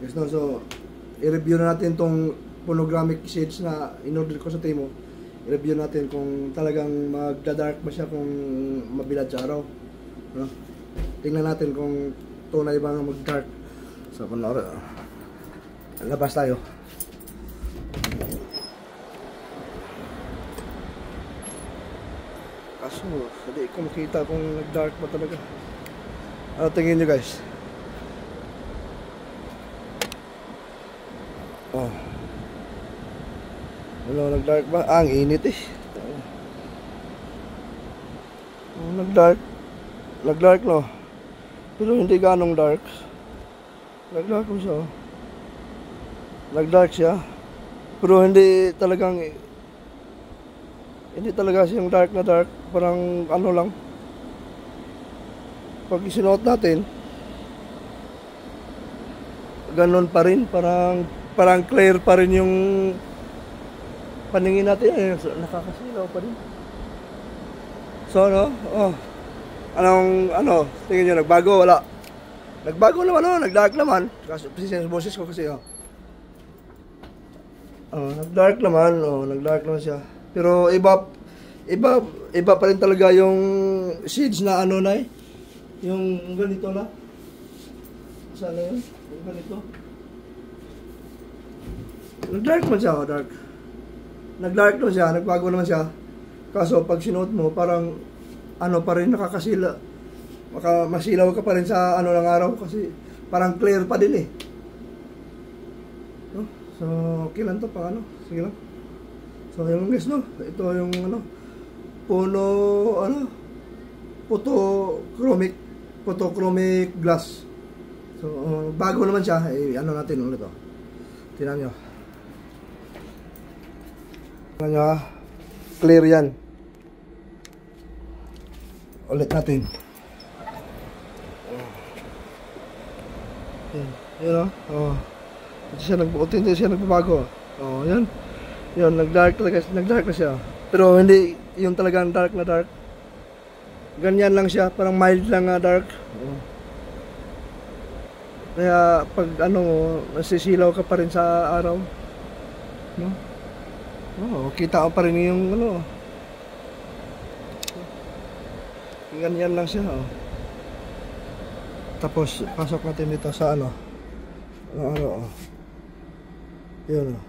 Yes, no? So, i-review na natin tong phonogramic shades na in-order ko sa Temu. I-review natin kung talagang magda-dark ba siya kung mabilad sa araw. No? Tingnan natin kung tunay ba nga mag-dark. So, panoorin. Labas tayo. Kaso, hindi ko makita kung nag-dark ba talaga. Ano tingin nyo guys? Oh. Ano, nag-dark ba? Ah, ang init eh. Oh, nag-dark. Nag-dark no. Pero hindi ganong dark. Nag-dark mo siya. Nag-dark siya. Pero hindi talagang hindi talaga siyang dark na dark. Parang ano lang. Pag isinuot natin, ganun pa rin. Parang clear pa rin yung paningin natin. Eh, nakakasilaw pa rin. So ano? Oh. Ano? Tingin nyo, nagbago? Wala. Nagbago naman, oh. Nag-dark naman. Kasi yung boses ko kasi, oh. Nag-dark naman. Oh, nag-dark naman siya. Pero iba pa rin talaga yung shades na ano na eh. Yung ganito na. Saan na yun? Yung ganito. Nag-dark man siya, oh, dark. Nag-dark naman siya, nagbago naman siya. Kaso pag sinuot mo, parang ano pa rin, nakakasila. Masilaw ka pa rin sa ano ng araw kasi parang clear pa din eh. No? So, okay lang to pang ano. Sige lang. So, yung guys, no? Ito yung ano, photochromic glass. So, bago naman siya. Eh, ano natin ulit, oh. Tingnan nyo. Tingnan nyo, ha? Clear yan. Ulit natin. Yan, oh. Hindi siya nagbabago. Oh, yan. Yan, nag-dark na siya. Pero hindi yung talagang dark na dark. Ganyan lang siya, parang mild lang na dark. Oh. Kaya pag ano, nasisilaw ka pa rin sa araw. No? Oh, kita ko pa rin yung ano. Ganyan lang siya, oh. Tapos pasok natin dito sa ano. Oh. Yun, oh.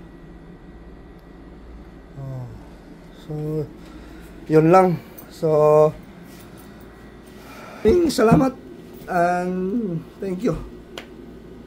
Oh. So, yun lang. So, salamat and thank you.